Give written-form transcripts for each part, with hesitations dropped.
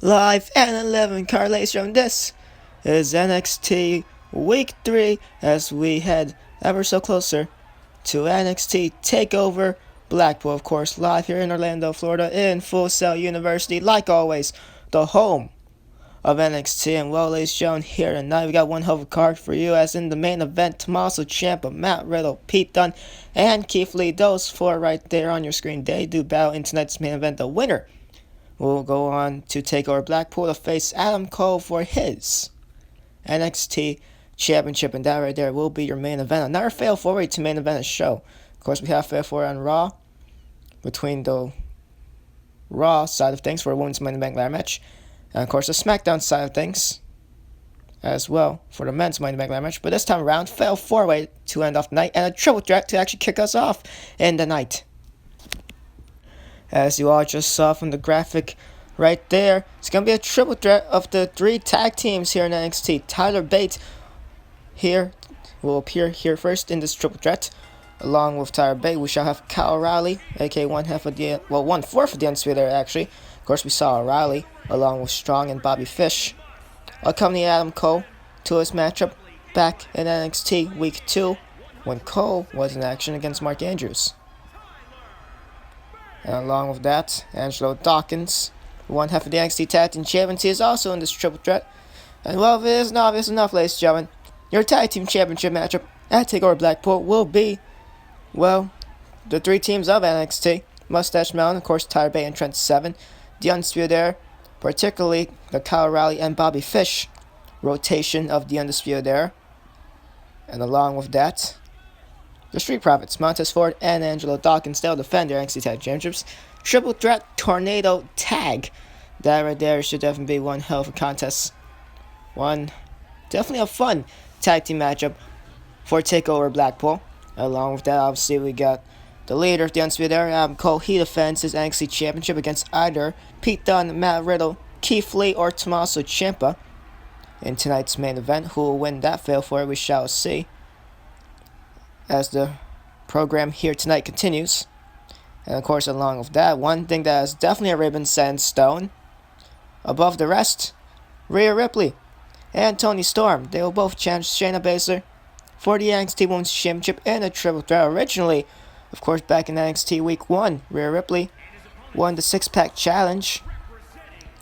Live and 11 Carlays from this is NXT Week 3 as we head ever so closer to NXT TakeOver Blackpool, of course, live here in Orlando, Florida, in Full Sail University, like always, the home of NXT. And well, ladies and gentlemen, here tonight we got one hell of a card for you, as in the main event, Tommaso, Ciampa, Matt Riddle, Pete Dunne, and Keith Lee. Those four right there on your screen, they do battle in tonight's main event. The winner will go on to take over Blackpool to face Adam Cole for his NXT Championship, and that right there will be your main event. Another fatal four-way to main event a show. Of course, we have fatal four on Raw between the Raw side of things for a women's main event ladder match, and of course the SmackDown side of things as well for the men's main event ladder match. But this time around, fatal four-way to end off the night, and a triple threat to actually kick us off in the night. As you all just saw from the graphic right there, it's going to be a triple threat of the three tag teams here in NXT. Tyler Bate here will appear here first in this triple threat. Along with Tyler Bate, we shall have Kyle O'Reilly, aka one fourth of the Undisputed Era, actually. Of course, we saw O'Reilly along with Strong and Bobby Fish. Accompanying Adam Cole to his matchup back in NXT Week 2 when Cole was in action against Mark Andrews. And along with that, Angelo Dawkins, one half of the NXT Tag Team Champions, is also in this triple threat. And well, if it isn't obvious enough, ladies and gentlemen, your Tag Team Championship matchup at TakeOver Blackpool will be, well, the three teams of NXT. Mustache Mountain, of course, Tyler Bate and Trent Seven. The Undisputed Era, particularly the Kyle O'Reilly and Bobby Fish rotation of the Undisputed Era. And along with that, the Street Profits, Montez Ford and Angelo Dawkins, they'll defend their NXT Tag Championships. Triple Threat Tornado Tag. That right there should definitely be one hell of a contest. Definitely a fun tag team matchup for TakeOver Blackpool. Along with that, obviously, we got the leader of the Undisputed Era, Adam Cole. He defends his NXT Championship against either Pete Dunne, Matt Riddle, Keith Lee, or Tommaso Ciampa. In tonight's main event, who will win that fail for it, we shall see as the program here tonight continues. And of course, along with that, one thing that has definitely already been set in stone above the rest, Rhea Ripley and Toni Storm, they will both challenge Shayna Baszler for the NXT Women's Championship in a triple threat. Originally, of course, back in NXT Week 1, Rhea Ripley won the six-pack challenge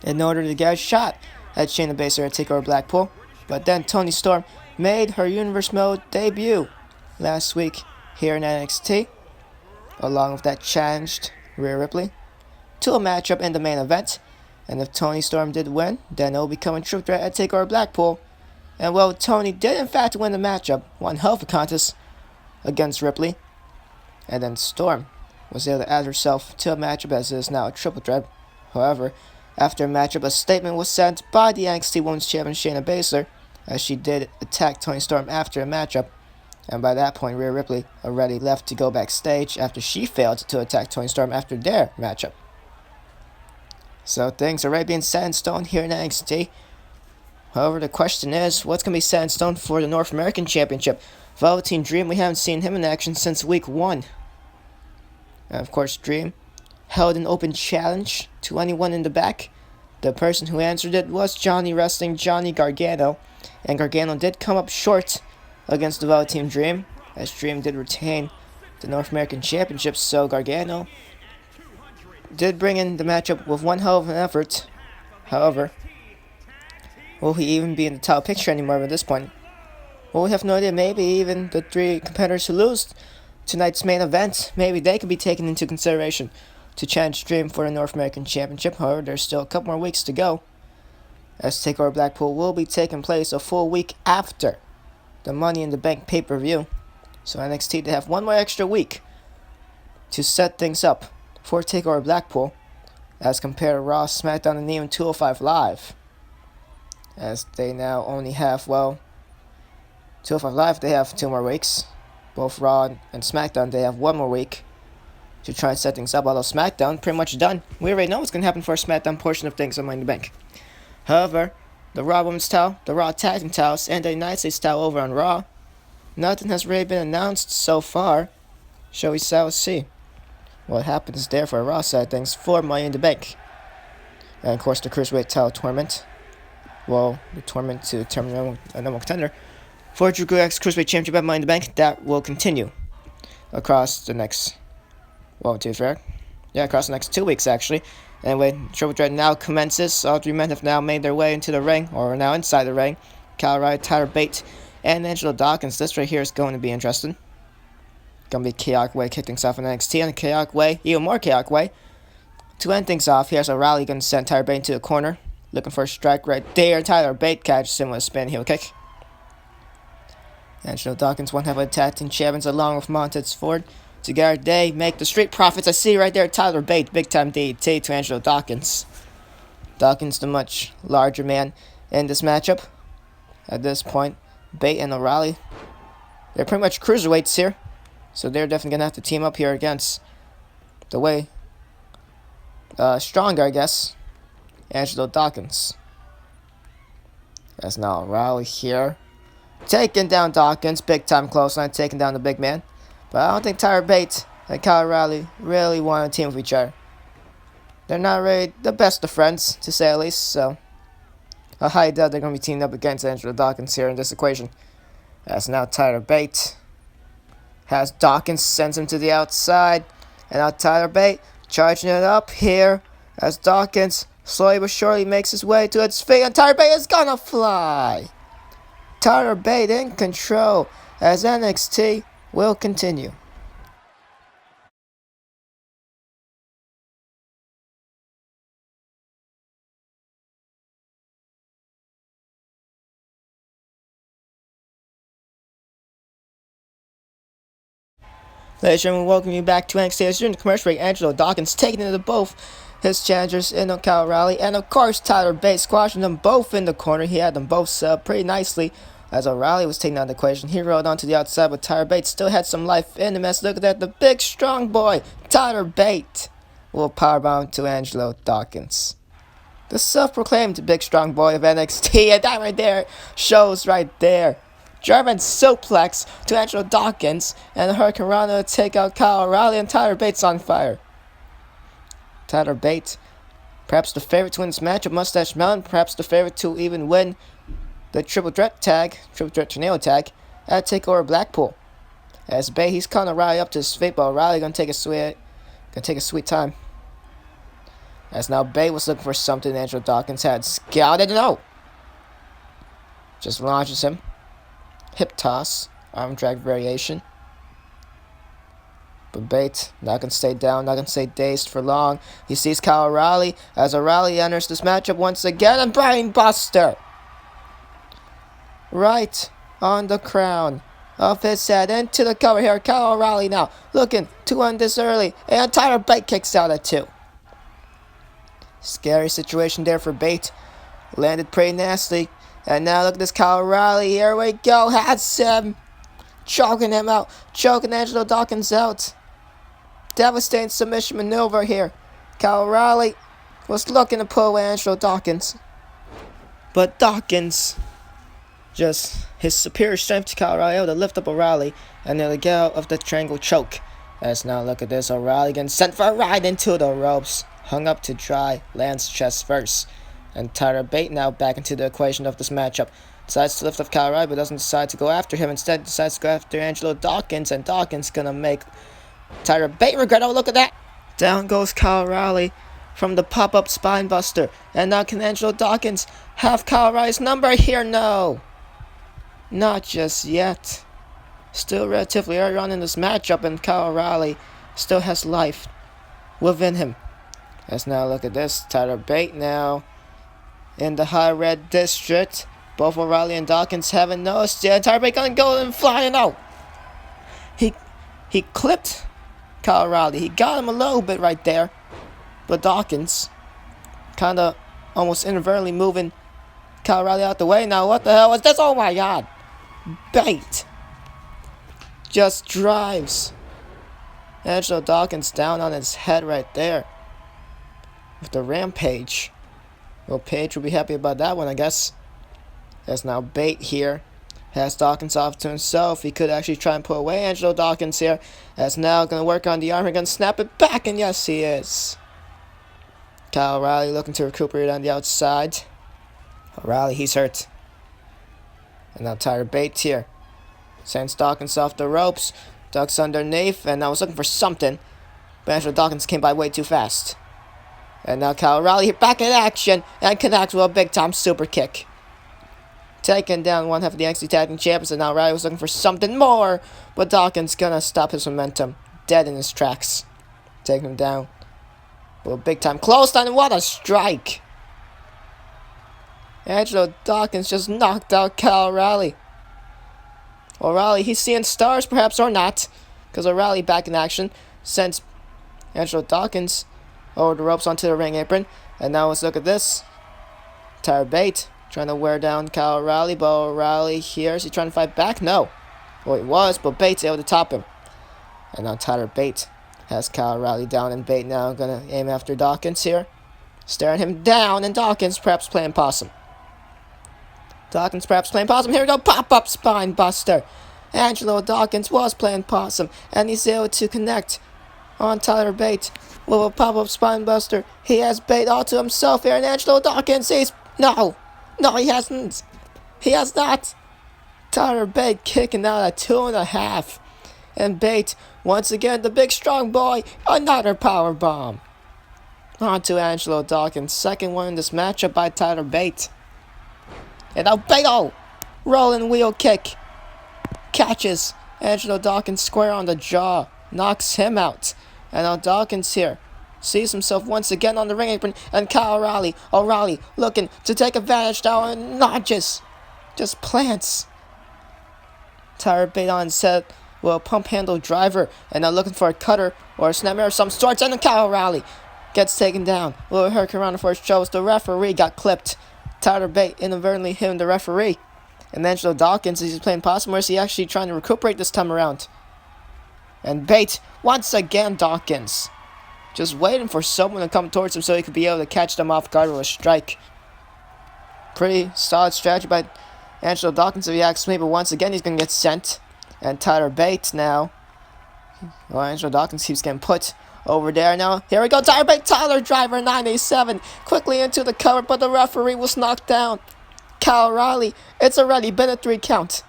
in order to get a shot at Shayna Baszler at TakeOver Blackpool. But then Toni Storm made her Universe Mode debut last week here in NXT, along with that challenged Rhea Ripley to a matchup in the main event. And if Toni Storm did win, then it will become a triple threat at TakeOver Blackpool. And well, Toni did in fact win the matchup, one hell of a contest against Ripley. And then Storm was able to add herself to a matchup as it is now a triple threat. However, after a matchup, a statement was sent by the NXT Women's Champion Shayna Baszler, as she did attack Toni Storm after a matchup. And by that point, Rhea Ripley already left to go backstage after she failed to attack Toni Storm after their matchup. So things are already being set in stone here in NXT. However, the question is, what's going to be set in stone for the North American Championship? Velveteen Dream, we haven't seen him in action since Week 1. And of course, Dream held an open challenge to anyone in the back. The person who answered it was Johnny Wrestling, Johnny Gargano. And Gargano did come up short against the Velveteen Dream, as Dream did retain the North American Championship. So Gargano did bring in the matchup with one hell of an effort. However, will he even be in the title picture anymore at this point? Well, we have no idea. Maybe even the three competitors who lose tonight's main event, maybe they could be taken into consideration to challenge Dream for the North American Championship. However, there's still a couple more weeks to go, as TakeOver Blackpool will be taking place a full week after the Money in the Bank pay-per-view. So NXT, they have one more extra week to set things up for TakeOver Blackpool, as compared to Raw, SmackDown, and even 205 Live, as they now only have, well, 205 Live, they have 2 more weeks. Both Raw and SmackDown, they have 1 more week to try and set things up, although SmackDown pretty much done. We already know what's going to happen for a SmackDown portion of things on Money in the Bank. However, the Raw Women's title, the Raw Tag Team titles, and the United States title over on Raw, nothing has really been announced so far. Shall we see what happens there for a Raw side of things for Money in the Bank. And of course, the Cruiserweight title tournament. Well, the tournament to determine a number contender for Drew X Cruiserweight Championship at Money in the Bank. That will continue across the next, across the next 2 weeks, actually. Anyway, Triple Threat now commences. All three men have now made their way into the ring, or are now inside the ring. Kyle O'Reilly, Tyler Bate, and Angelo Dawkins. This right here is going to be interesting. Going to be chaotic way, kick things off in NXT, and a chaotic way, even more chaotic way. To end things off, here's O'Reilly going to send Tyler Bate into the corner. Looking for a strike right there. Tyler Bate catches him with a spin heel kick. Angelo Dawkins, one half of the tag team champions, along with Montez Ford. Together they make the Street Profits. I see right there Tyler Bate, big time DDT to Angelo Dawkins. Dawkins, the much larger man in this matchup. At this point, Bate and O'Reilly, they're pretty much cruiserweights here. So they're definitely going to have to team up here against the way stronger, I guess, Angelo Dawkins. That's now O'Reilly here. Taking down Dawkins, big time clothesline, taking down the big man. But I don't think Tyler Bate and Kyle O'Reilly really want to team with each other. They're not really the best of friends, to say at least, so I highly doubt they're going to be teamed up against Angelo Dawkins here in this equation. As now Tyler Bate has Dawkins, sends him to the outside, and now Tyler Bate charging it up here as Dawkins slowly but surely makes his way to its feet, and Tyler Bate is going to fly. Tyler Bate in control as NXT will continue. Ladies and gentlemen, welcome you back to NXT. During the commercial break, Angelo Dawkins taking into both his challengers in Kyle O'Reilly, and of course Tyler Bate squashing them both in the corner. He had them both set up pretty nicely as O'Reilly was taking out the equation. He rolled onto the outside, but Tyler Bate still had some life in him. As look at that, the big strong boy Tyler Bate will powerbomb to Angelo Dawkins, the self-proclaimed big strong boy of NXT, and that right there shows right there. German suplex to Angelo Dawkins, and Hurricane Rana to take out Kyle O'Reilly, and Tyler Bate's on fire. Tyler Bate, perhaps the favorite to win this match of Mustache Mountain, perhaps the favorite to even Win the Triple Threat Tornado tag at takeover Blackpool. As Bate, he's calling O'Reilly up to his feet, but O'Reilly gonna take a sweet time. As now Bate was looking for something Angelo Dawkins had scouted. No, just launches him. Hip toss, arm drag variation. But Bate not going to stay down, not going to stay dazed for long. He sees Kyle O'Reilly as O'Reilly enters this matchup once again, and Brain Buster right on the crown of his head. Into the cover here, Kyle O'Reilly now looking to end this early, and Tyler Bate kicks out at 2. Scary situation there for Bate. Landed pretty nasty. And now look at this Kyle O'Reilly. Here we go. Has him. Choking him out. Choking Angelo Dawkins out. Devastating submission maneuver here. Kyle O'Reilly was looking to pull away Angelo Dawkins. But Dawkins, just his superior strength to Kyle O'Reilly, able to lift up O'Reilly and nearly get out of the triangle choke. As now look at this. O'Reilly getting sent for a ride into the ropes. Hung up to dry. Lands chest first. And Tyler Bate now back into the equation of this matchup. Decides to lift up Kyle O'Reilly, but doesn't decide to go after him. Instead, decides to go after Angelo Dawkins. And Dawkins gonna make Tyler Bate regret. Oh, look at that. Down goes Kyle O'Reilly from the pop-up spine buster. And now can Angelo Dawkins have Kyle O'Reilly's number here? No. Not just yet. Still relatively early on in this matchup, and Kyle O'Reilly still has life within him. Let's now look at this. Tyler Bate now in the high red district. Both O'Reilly and Dawkins haven't noticed yet. Tyler Bate gonna go and flying out. He clipped Kyle O'Reilly. He got him a little bit right there. But Dawkins kinda almost inadvertently moving Kyle O'Reilly out the way. Now what the hell is this? Oh my god. Bate just drives Angelo Dawkins down on his head right there with the rampage. Well, Page will be happy about that one, I guess. As now Bate here has Dawkins off to himself. He could actually try and pull away Angelo Dawkins here. As now going to work on the arm. He's going to snap it back, and yes, he is. Kyle O'Reilly looking to recuperate on the outside. O'Reilly, he's hurt. And now Tyler Bates here. Sends Dawkins off the ropes. Ducks underneath. And I was looking for something. But Angelo Dawkins came by way too fast. And now Kyle O'Reilly back in action. And connects with a big time super kick. Taking down one half of the NXT Tag Team Champions. And now O'Reilly was looking for something more. But Dawkins gonna stop his momentum. Dead in his tracks. Taking him down. With a big time clothesline. And what a strike. Angelo Dawkins just knocked out Kyle O'Reilly. O'Reilly, he's seeing stars perhaps, or not. Because O'Reilly back in action. Sends Angelo Dawkins over the ropes onto the ring apron. And now let's look at this. Tyler Bates trying to wear down Kyle O'Reilly. But O'Reilly here, is he trying to fight back? No. Well, he was, but Bates able to top him. And now Tyler Bates has Kyle O'Reilly down. And Bates now going to aim after Dawkins here. Staring him down. And Dawkins perhaps playing possum. Dawkins perhaps playing possum. Here we go. Pop-up spine buster. Angelo Dawkins was playing possum. And he's able to connect on Tyler Bates with a pop-up spine buster. He has Bates all to himself here. And Angelo Dawkins, no, he hasn't. He has not. Tyler Bates kicking out at 2.5. And Bates, once again, the big strong boy. Another power bomb. On to Angelo Dawkins. Second one in this matchup by Tyler Bates. And now Beto, rolling wheel kick, catches Angelo Dawkins square on the jaw, knocks him out. And now Dawkins here sees himself once again on the ring apron, and Kyle O'Reilly looking to take advantage now, and not just plants. Tyler Bates on set with a pump handle driver, and now looking for a cutter or a snapmare of some sorts, and then Kyle O'Reilly gets taken down. Little hurricane around the first shows. The referee got clipped. Tyler Bates inadvertently hitting the referee. And Angelo Dawkins, is he playing possum, or is he actually trying to recuperate this time around? And Bates, once again Dawkins, just waiting for someone to come towards him so he could be able to catch them off guard with a strike. Pretty solid strategy by Angelo Dawkins, if you ask me, but once again he's going to get sent. And Tyler Bates now, well, Angelo Dawkins keeps getting put over there now. Here we go. Tyler Bates, Tyler Driver 987. Quickly into the cover, but the referee was knocked down. Kyle O'Reilly, it's already been a 3 count.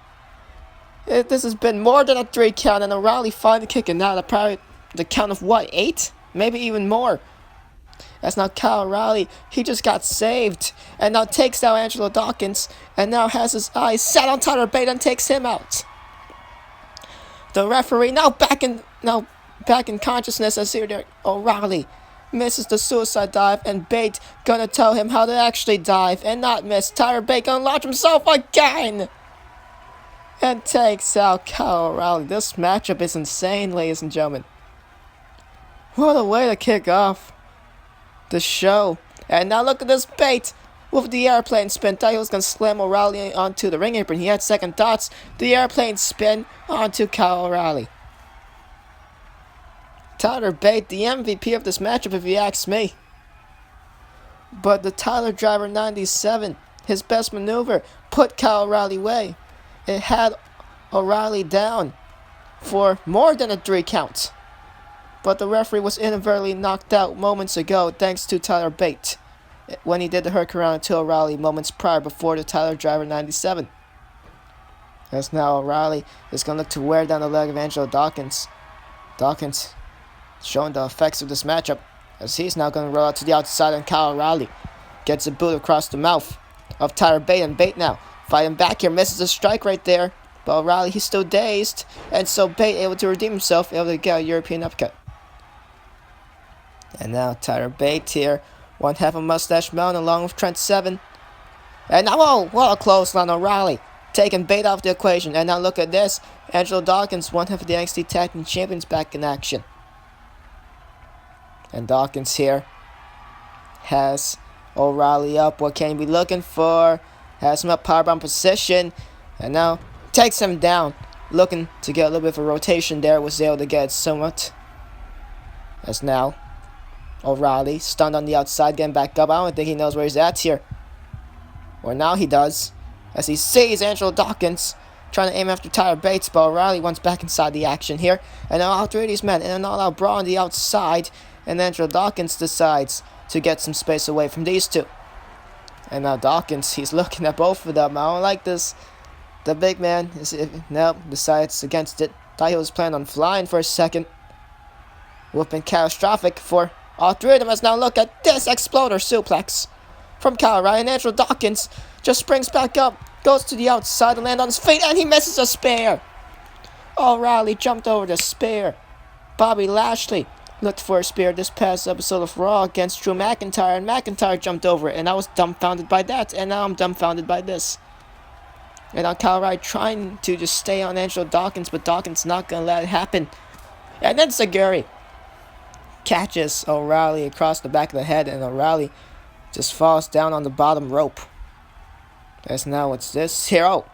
This has been more than a 3 count, and O'Reilly finally kicking out at probably the count of what, 8? Maybe even more. That's now Kyle O'Reilly. He just got saved. And now takes down Angelo Dawkins. And now has his eyes set on Tyler Bates and takes him out. The referee now back in consciousness as here O'Reilly misses the suicide dive, and Bates gonna tell him how to actually dive and not miss. Tyler Bates gonna launch himself again and takes out Kyle O'Reilly. This matchup is insane, ladies and gentlemen. What a way to kick off the show. And now look at this Bates with the airplane spin. Thought he was gonna slam O'Reilly onto the ring apron. He had second thoughts. The airplane spin onto Kyle O'Reilly. Tyler Bates, the MVP of this matchup, if you ask me. But the Tyler Driver 97, his best maneuver, put Kyle O'Reilly away. It had O'Reilly down for more than a 3 count. But the referee was inadvertently knocked out moments ago thanks to Tyler Bates when he did the hurricane around to O'Reilly moments prior before the Tyler Driver 97. As now O'Reilly is going to look to wear down the leg of Angelo Dawkins. Dawkins showing the effects of this matchup as he's now going to roll out to the outside, and Kyle O'Reilly gets a boot across the mouth of Tyler Bates, and Bates now fighting back here, misses a strike right there, but O'Reilly, he's still dazed, and so Bates able to redeem himself, able to get a European uppercut. And now Tyler Bates here, one half of Mustache Mountain along with Trent Seven, and now, oh, what a clothesline. O'Reilly taking Bates off the equation, and now look at this, Angelo Dawkins, one half of the NXT Tag Team Champions, back in action. And Dawkins here has O'Reilly up. What can he be looking for? Has him up, powerbomb position. And now takes him down. Looking to get a little bit of a rotation there. Was able to get it somewhat. As now O'Reilly stunned on the outside, getting back up. I don't think he knows where he's at here. Or now he does. As he sees Angelo Dawkins trying to aim after Tyler Bates. But O'Reilly wants back inside the action here. And now all 3 of these men in an all-out brawl on the outside. And Angelo Dawkins decides to get some space away from these two. And now Dawkins, he's looking at both of them. I don't like this. The big man decides against it. Thought he was planning on flying for a second. Would have been catastrophic for all three of them. As now look at this exploder suplex from Kyle O'Reilly. And Angelo Dawkins just springs back up, goes to the outside to land on his feet, and he misses a spear. O'Reilly jumped over the spear. Bobby Lashley looked for a spear this past episode of Raw against Drew McIntyre, and McIntyre jumped over it, and I was dumbfounded by that, and now I'm dumbfounded by this. And now Kyle O'Reilly trying to just stay on Angelo Dawkins, but Dawkins not going to let it happen. And then Seguri catches O'Reilly across the back of the head, and O'Reilly just falls down on the bottom rope. As now it's this hero.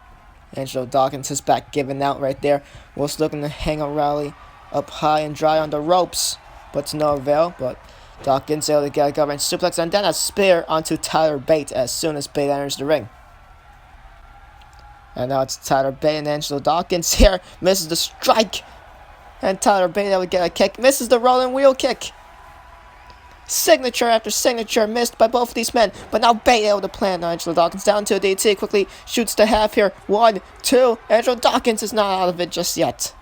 Angelo Dawkins is back giving out right there. Was looking to hang O'Reilly up high and dry on the ropes, but to no avail. But Dawkins able to get a government suplex and then a spear onto Tyler Bate as soon as Bate enters the ring. And now it's Tyler Bate, and Angelo Dawkins here misses the strike. And Tyler Bate able to get a kick, misses the rolling wheel kick. Signature after signature missed by both of these men, but now Bate able to plant Angelo Dawkins down to a DT, quickly shoots the half here. 1, 2, Angelo Dawkins is not out of it just yet.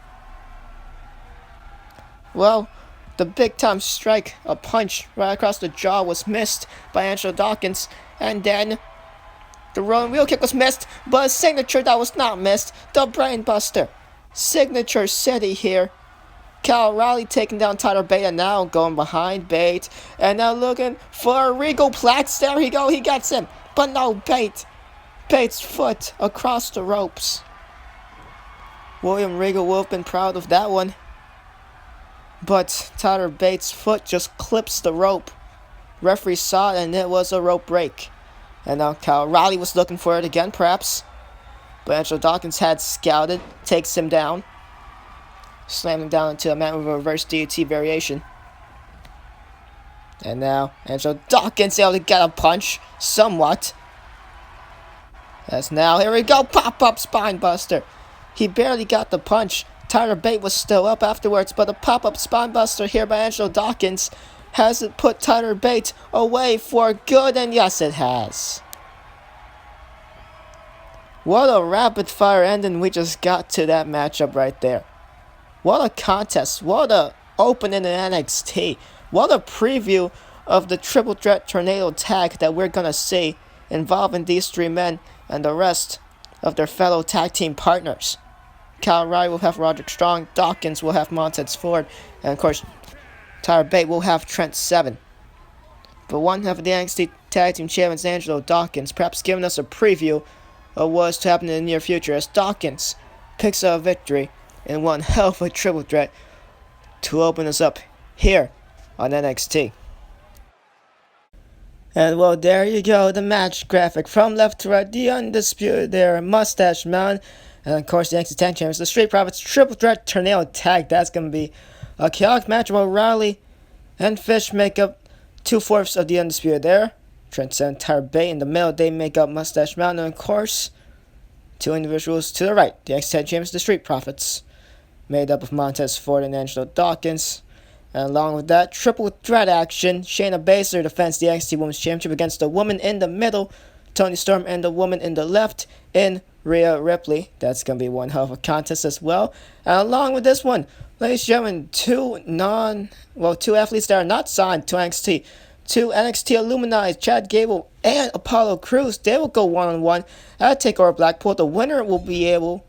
Well, the big time strike, a punch right across the jaw, was missed by Angelo Dawkins, and then the rolling wheel kick was missed, but a signature that was not missed, the brain buster. Signature City here. Kyle O'Reilly taking down Tyler Bate, and now going behind Bate, and now looking for a Regal Plex. There he go, he gets him, but no, Bate's foot across the ropes. William Regal would have been proud of that one, but Tyler Bate's foot just clips the rope. Referee saw it, and it was a rope break. And now Kyle O'Reilly was looking for it again, perhaps, but Angelo Dawkins had scouted, takes him down. Slam him down into a mat with a reverse DDT variation. And now Angelo Dawkins able to get a punch, somewhat. As now, here we go, pop-up spine buster. He barely got the punch. Tyler Bate was still up afterwards, but a pop-up spine buster here by Angelo Dawkins has it put Tyler Bate away for good, and yes, it has. What a rapid-fire ending we just got to that matchup right there. What a contest. What a opening in NXT. What a preview of the Triple Threat Tornado tag that we're going to see involving these three men and the rest of their fellow tag team partners. Kyle O'Reilly will have Roderick Strong. Dawkins will have Montez Ford. And of course, Tyler Bate will have Trent Seven. But one half of the NXT Tag Team Champions, Angelo Dawkins, perhaps giving us a preview of what's to happen in the near future as Dawkins picks up a victory in one hell of a triple threat to open us up here on NXT. And well, there you go, the match graphic from left to right, the Undisputed Era, Mustache Mountain, and of course the NXT Tag Champions, the Street Profits Triple Threat Tornado Tag. That's going to be a chaotic match where O'Reilly and Fish make up 2/4 of the Undisputed Era. Trent and Tyler Bate in the middle, they make up Mustache Mountain, and of course, two individuals to the right, the NXT Tag Champions, the Street Profits, made up of Montez Ford and Angelo Dawkins. And along with that, triple threat action. Shayna Baszler defends the NXT Women's Championship against the woman in the middle, Toni Storm, and the woman in the left in Rhea Ripley. That's going to be one hell of a contest as well. And along with this one, ladies and gentlemen, two athletes that are not signed to NXT. Two NXT alumni, Chad Gable and Apollo Crews. They will go one-on-one at takeover Blackpool. The winner will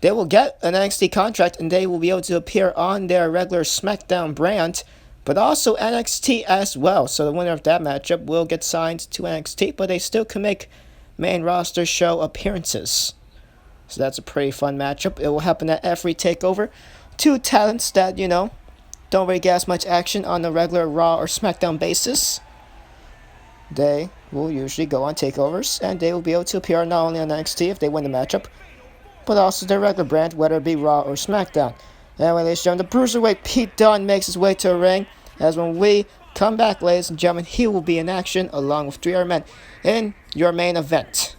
they will get an NXT contract, and they will be able to appear on their regular SmackDown brand, but also NXT as well. So the winner of that matchup will get signed to NXT, but they still can make main roster show appearances. So that's a pretty fun matchup. It will happen at every takeover. Two talents that, don't really get as much action on a regular Raw or SmackDown basis. They will usually go on takeovers, and they will be able to appear not only on NXT if they win the matchup, but also their regular brand, whether it be Raw or SmackDown. Anyway, ladies and gentlemen, the Bruiserweight Pete Dunne makes his way to the ring, as when we come back, ladies and gentlemen, he will be in action along with three other men in your main event.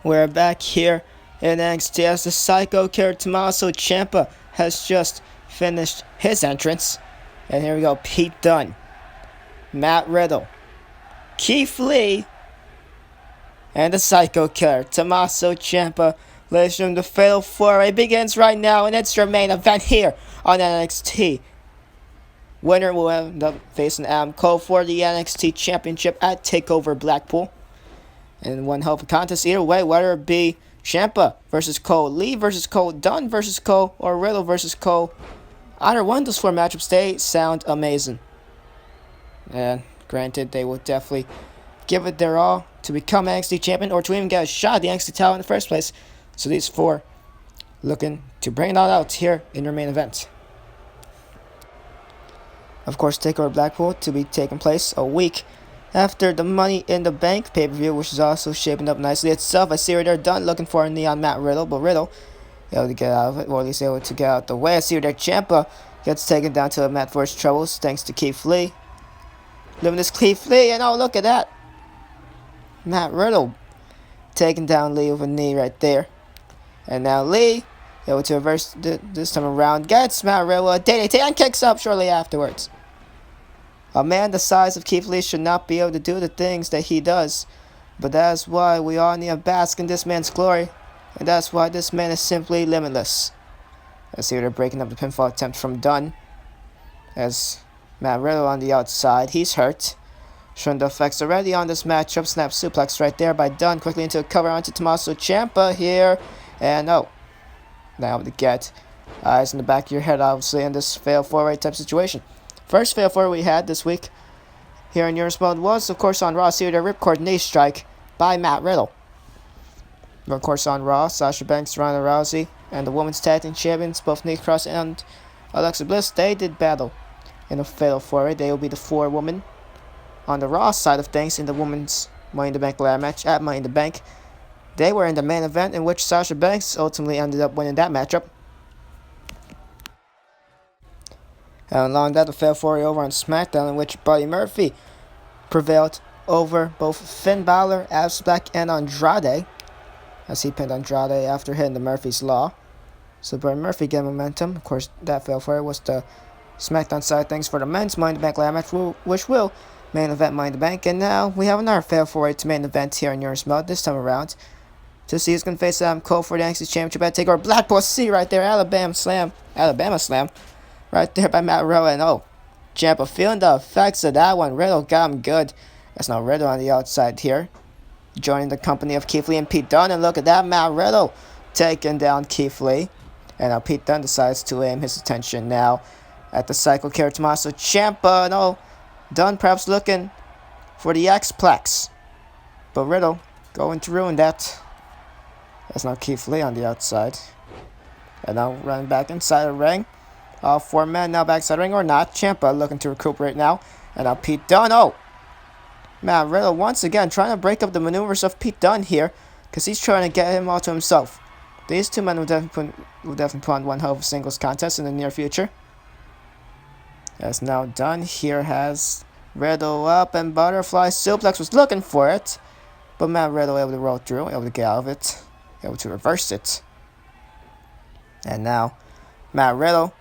We're back here in NXT as the Psycho Killer Tommaso Ciampa has just finished his entrance. And here we go, Pete Dunne, Matt Riddle, Keith Lee, and the Psycho Killer Tommaso Ciampa. Ladies and gentlemen, the Fatal 4-Way begins right now, and it's your main event here on NXT. Winner will end up facing Adam Cole for the NXT Championship at TakeOver Blackpool. And one hell of a contest either way, whether it be Ciampa versus Cole, Lee versus Cole, Dunne versus Cole, or Riddle versus Cole. Either one of those 4 matchups, they sound amazing. And granted, they will definitely give it their all to become NXT champion or to even get a shot at the NXT title in the first place. So these 4 looking to bring it all out here in your main event. Of course, TakeOver Blackpool to be taking place a week after the Money in the Bank pay-per-view, which is also shaping up nicely itself. I see right there, Dunne looking for a knee on Matt Riddle, but Riddle able to get out of it, or at least able to get out the way. I see right there, Ciampa gets taken down to a mat for his troubles, thanks to Keith Lee. Luminous Keith Lee, and oh, look at that. Matt Riddle taking down Lee with a knee right there. And now Lee able to reverse this time around, gets Matt Riddle a DDT and kicks up shortly afterwards. A man the size of Keith Lee should not be able to do the things that he does. But that's why we all need to bask in this man's glory. And that's why this man is simply limitless. I see they're breaking up the pinfall attempt from Dunne. As Matt Riddle on the outside, he's hurt. Showing the effects already on this matchup. Snap suplex right there by Dunne. Quickly into a cover onto Tommaso Ciampa here. And now able to get eyes in the back of your head, obviously, in this fail 4-way type situation. First fail 4 we had this week here in Europe mode was, of course, on Raw. See the ripcord knee strike by Matt Riddle. Of course, on Raw, Sasha Banks, Ronda Rousey, and the Women's Tag Team Champions, both Nikki Cross and Alexa Bliss, they did battle in a fatal 4-way. They will be the 4 women on the Raw side of things in the Women's Money in the Bank ladder match at Money in the Bank. They were in the main event, in which Sasha Banks ultimately ended up winning that matchup. And along that, the fatal 4-way over on SmackDown, in which Buddy Murphy prevailed over both Finn Balor, Aleister Black, and Andrade, as he pinned Andrade after hitting the Murphy's Law. So Buddy Murphy gained momentum. Of course, that fatal 4-way was the SmackDown side of things for the men's Money in the Bank ladder match, which will main event Money in the Bank. And now we have another fatal 4-way to main event here in Europe mode, this time around, to see who's going to face Adam Cole for the NXT Championship at TakeOver Blackpool. See right there, Alabama Slam. Right there by Matt Riddle, and oh, Ciampa feeling the effects of that one. Riddle got him good. That's now Riddle on the outside here, joining the company of Keith Lee and Pete Dunne. And look at that, Matt Riddle taking down Keith Lee. And now Pete Dunne decides to aim his attention now at the Psycho Killer Tommaso Ciampa. And oh, Dunne perhaps looking for the X-Plex, but Riddle going to ruin that. That's now Keith Lee on the outside. And now running back inside the ring. All 4 men now backside the ring or not. Ciampa looking to recuperate now. And now Pete Dunne. Oh! Matt Riddle once again trying to break up the maneuvers of Pete Dunne here, because he's trying to get him all to himself. These 2 men will definitely put on one hell of a singles contest in the near future. As now Dunne here has Riddle up, and Butterfly Suplex was looking for it. But Matt Riddle able to roll through, able to get out of it, able to reverse it. And now Matt Riddle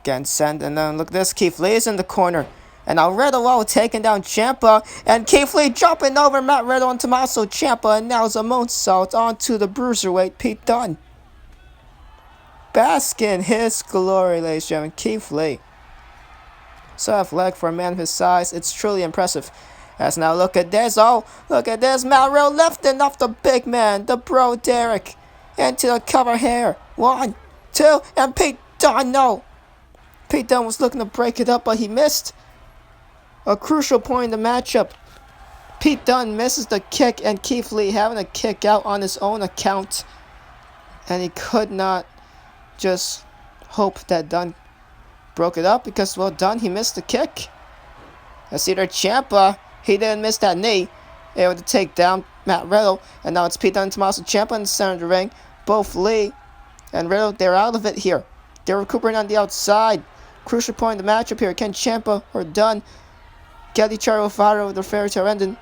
getting sent, and then look at this, Keith Lee is in the corner. And now Riddle taking down Ciampa, and Keith Lee jumping over Matt Riddle and Tommaso Ciampa, and now it's a moonsault onto the bruiserweight Pete Dunne. Bask in his glory, ladies and gentlemen, Keith Lee. So athletic for a man of his size, it's truly impressive. As now look at this, look at this, Matt Riddle lifting off the big man, the bro Derek, into the cover here. 1, 2, and Pete Dunne, no. Pete Dunne was looking to break it up, but he missed. A crucial point in the matchup. Pete Dunne misses the kick, and Keith Lee having a kick out on his own account. And he could not just hope that Dunne broke it up, because, well, Dunne, he missed the kick. I see there, Ciampa, he didn't miss that knee. Able to take down Matt Riddle, and now it's Pete Dunne and Tommaso Ciampa in the center of the ring. Both Lee and Riddle, they're out of it here. They're recuperating on the outside. Crucial point in the matchup here. Can Ciampa or Dunne get each other with fire with their fairy tale ending?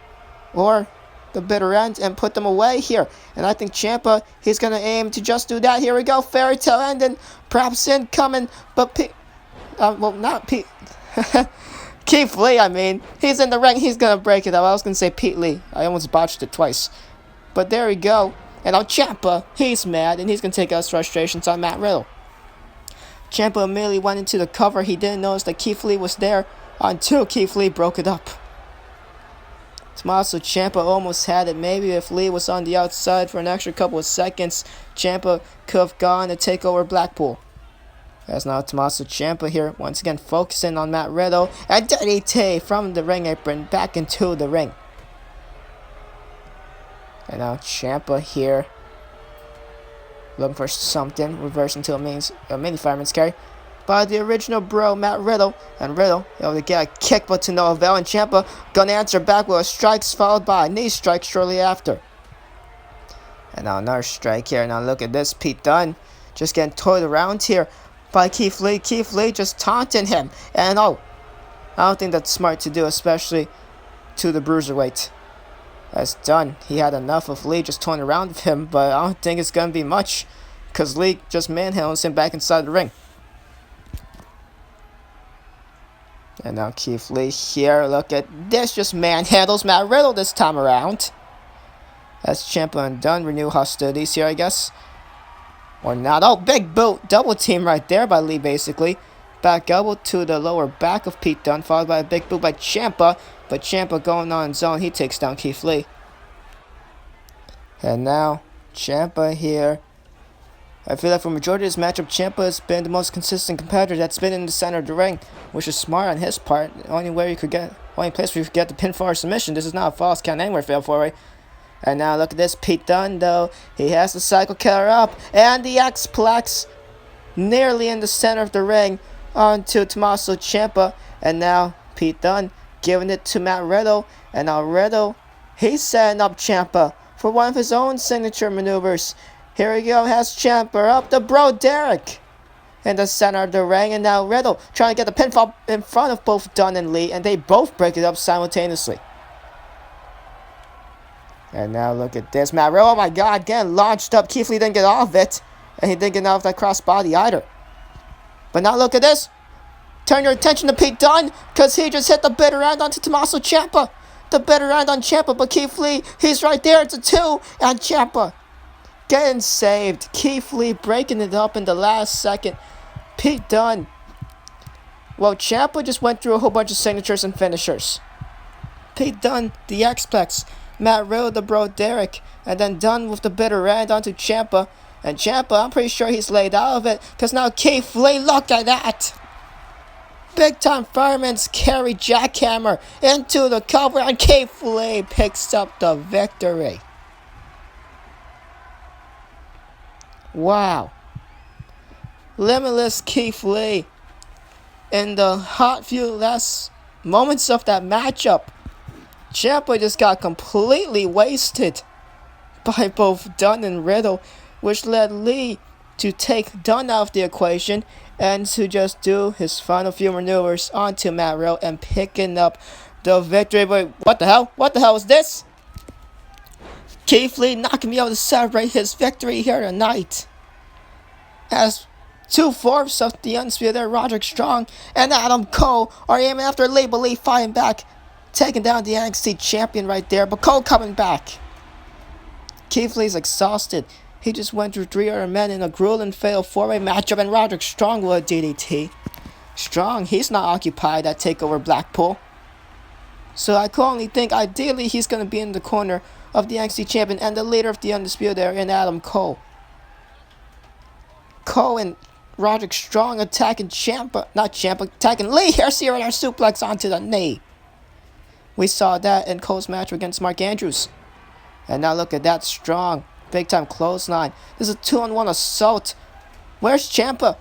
Or the bitter end and put them away here. And I think Ciampa, he's going to aim to just do that. Here we go. Fairy tale ending. Perhaps incoming. But not Pete. Keith Lee, I mean. He's in the ring. He's going to break it up. I was going to say Pete Lee. I almost botched it twice. But there we go. And now Ciampa, he's mad. And he's going to take out his frustrations on Matt Riddle. Ciampa immediately went into the cover. He didn't notice that Keith Lee was there until Keith Lee broke it up. Tommaso Ciampa almost had it. Maybe if Lee was on the outside for an extra couple of seconds, Ciampa could have gone to take over Blackpool. As now Tommaso Ciampa here, once again focusing on Matt Riddle. And DDT from the ring apron back into the ring. And now Ciampa here, looking for something, reversing to a mini fireman's carry by the original bro, Matt Riddle. And Riddle able to get a kick, but to no avail. And Ciampa gonna answer back with a strikes followed by a knee strike shortly after. And now another strike here. Now look at this, Pete Dunne just getting toyed around here by Keith Lee. Keith Lee just taunting him. And I don't think that's smart to do, especially to the bruiserweight. As Dunne, he had enough of Lee just toying around with him, but I don't think it's gonna be much, because Lee just manhandles him back inside the ring. And now Keith Lee here, look at this, just manhandles Matt Riddle this time around. As Ciampa and Dunne renew hostilities here, I guess. Or not. Oh, big boot. Double team right there by Lee, basically. Back elbow to the lower back of Pete Dunne, followed by a big boot by Ciampa. But Ciampa going on his own, he takes down Keith Lee. And now, Ciampa here. I feel like for majority of this matchup, Ciampa has been the most consistent competitor that's been in the center of the ring, which is smart on his part. Only place where you could get the pinfall or submission. This is not a false count anywhere fail for it. And now look at this, Pete Dunne though. He has the cycle killer up, and the X-Plex nearly in the center of the ring onto Tommaso Ciampa. And now Pete Dunne giving it to Matt Riddle, and now Riddle, he's setting up Ciampa for one of his own signature maneuvers. Here we go, has Ciampa up the bro Derek in the center of the ring, and now Riddle trying to get the pinfall in front of both Dunne and Lee, and they both break it up simultaneously. And now look at this, Matt Riddle, oh my god, getting launched up. Keith Lee didn't get off it, and he didn't get off that crossbody either. But now look at this. Turn your attention to Pete Dunne, because he just hit the bitter end onto Tommaso Ciampa. The bitter end on Ciampa, but Keith Lee, he's right there. It's a 2, and Ciampa getting saved. Keith Lee breaking it up in the last second. Pete Dunne. Well, Ciampa just went through a whole bunch of signatures and finishers. Pete Dunne, the X-Plex. Matt Riddle, the bro Derek. And then Dunne with the bitter end onto Ciampa. And Ciampa, I'm pretty sure he's laid out of it, because now Keith Lee, look at that. Big time fireman's carry jackhammer into the cover, and Keith Lee picks up the victory. Wow. Limitless Keith Lee in the hot few last moments of that matchup. Ciampa just got completely wasted by both Dunne and Riddle, which led Lee to take Dunne out of the equation and to just do his final few maneuvers onto Matt Riddle and picking up the victory. But what the hell? What the hell is this? Keith Lee not going to be able to celebrate his victory here tonight, as 2/4 of the Undisputed Era, Roderick Strong and Adam Cole are aiming after Lee, but Lee fighting back, taking down the NXT champion right there, but Cole coming back. Keith Lee's exhausted. He just went through 3 other men in a grueling fatal 4-way matchup, and Roderick Strong with a DDT. Strong, he's not occupied at TakeOver Blackpool. So I can only think ideally he's going to be in the corner of the NXT champion and the leader of the Undisputed Era in Adam Cole. Cole and Roderick Strong attacking attacking Lee. Here's the our suplex onto the knee. We saw that in Cole's match against Mark Andrews. And now look at that, Strong. Big time clothesline. This is a 2-on-1 assault. Where's Ciampa?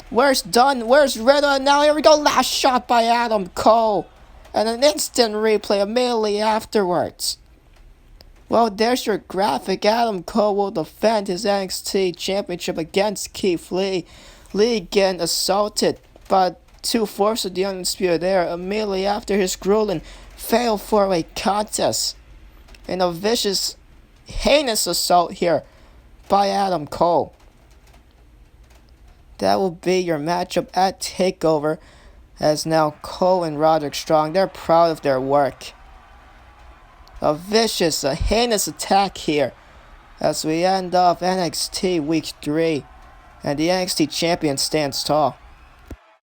Where's Dunne? Where's Riddle? And now here we go. Last shot by Adam Cole. And an instant replay immediately afterwards. Well, there's your graphic. Adam Cole will defend his NXT championship against Keith Lee. Lee getting assaulted by 2/4 of the Undisputed Era immediately after his grueling failed 4-way contest. And a vicious, heinous assault here by Adam Cole. That will be your matchup at TakeOver, as now Cole and Roderick Strong, they're proud of their work. A vicious, a heinous attack here as we end off NXT Week 3, and the NXT Champion stands tall.